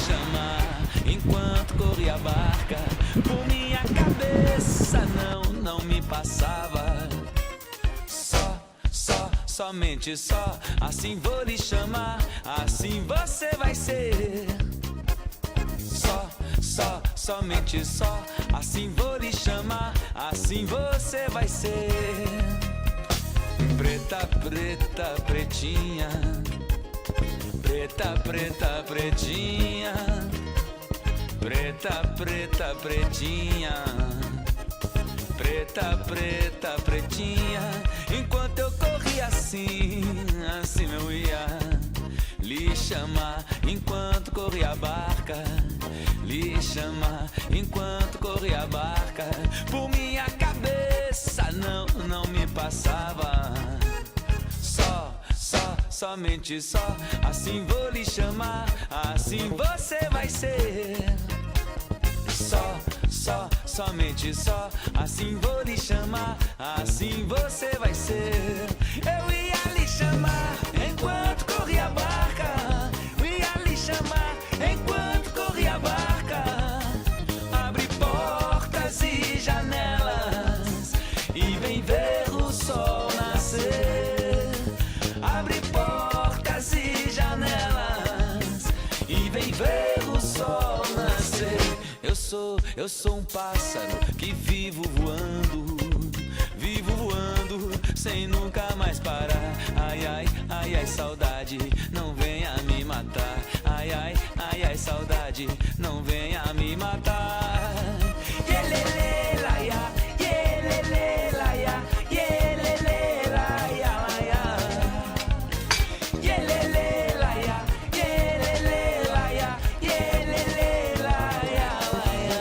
chamar enquanto corria a barca. Por minha cabeça não me passava. Somente só, assim vou lhe chamar, assim você vai ser. Somente só, assim vou lhe chamar, assim você vai ser. Preta, preta, pretinha, preta, preta, pretinha, preta, preta, pretinha, preta, preta, pretinha. Enquanto eu corria assim eu ia lhe chamar. Enquanto corria a barca, lhe chamar. Enquanto corria a barca, por minha cabeça não me passava. Somente só, assim vou lhe chamar, assim você vai ser. Somente só, assim vou lhe chamar, assim você vai ser. Eu ia lhe chamar enquanto corria a barca, eu ia lhe chamar enquanto corria a barca. Abre portas e janelas e vem ver o sol nascer. Abre portas e janelas e vem ver o sol nascer. Eu sou um pássaro que vivo voando, sem nunca mais parar. Ai, ai, ai, ai, saudade, não venha me matar. Ai, ai, ai, ai, saudade, não venha me matar. Yelele, laia, yelele, laia, yelele, laia, laia. Yelele, laia, yelele, laia, yelele, laia, laia.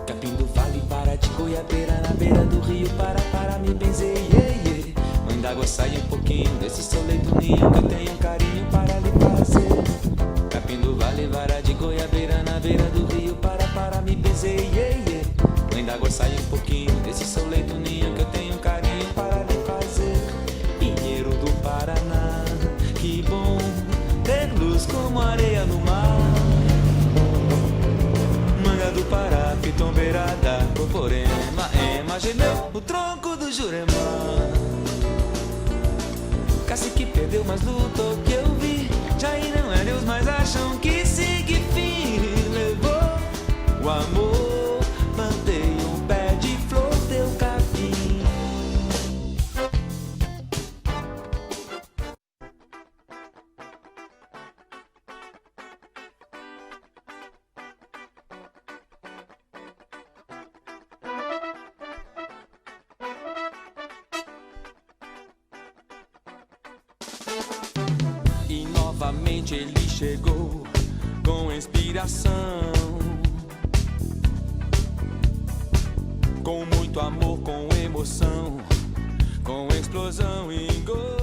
Capim do Vale, para de Goiabeira, na beira do rio, para me benzer, yeah, yeah. Mãe d'água, sai um pouquinho desse seu leito ninho, que eu tenho um carinho para lhe fazer. Capim do Vale, vara de Goiabeira, na beira do rio, para me benzer, yeah, yeah. Mãe d'água, sai um pouquinho desse seu leito ninho, que eu tenho um carinho para lhe fazer. Pinheiro do Paraná, que bom ter luz como areia no mar. Manga do Pará, Pitombeirada, Poporema, Ema, gemeu o tronco do Jurema. Cacique perdeu, mas lutou que eu vi. Jair não é Deus, mas acham que sigue fim. Levou o amor, plantei um pé de flor, teu capim. E novamente ele chegou com inspiração, com muito amor, com emoção, com explosão e gol.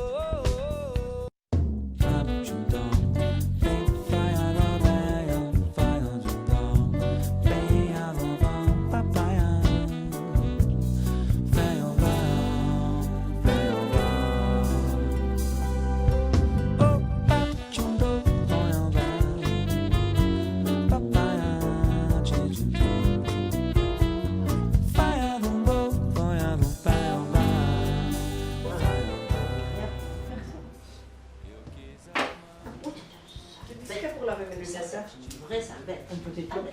C'est fait pour la réveillon. C'est ça, une vraie sambelle. Un petit truc.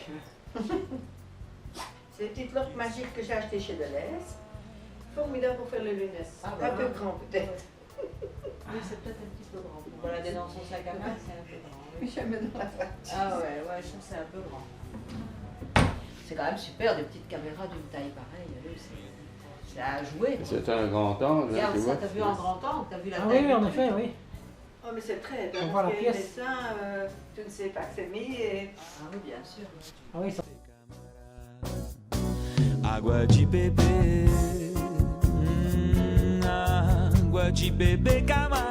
C'est des petites lampes magiques que j'ai achetées chez Deleuze. Formidable pour faire les lunettes. Ah, un peu grand peut-être. Oui, c'est peut-être un petit peu grand. Pour balader dans son sac à main, c'est un peu grand. Oui, jamais dans la voiture. Ah ouais, ça c'est un peu grand. C'est quand même super, des petites caméras d'une taille pareille. Oui, c'est à jouer. C'est un grand angle. Regarde tu ça, vois. t'as vu en grand angle, t'as vu la Ah taille oui, du en truc. effet, oui. Oh, mais c'est très On bien. voit la Parce qu'il y a pièce. des dessins, tu ne sais pas que c'est mis et... Ah oui, bien sûr. Ah oui, ça... Água de beber, água de beber, camarada.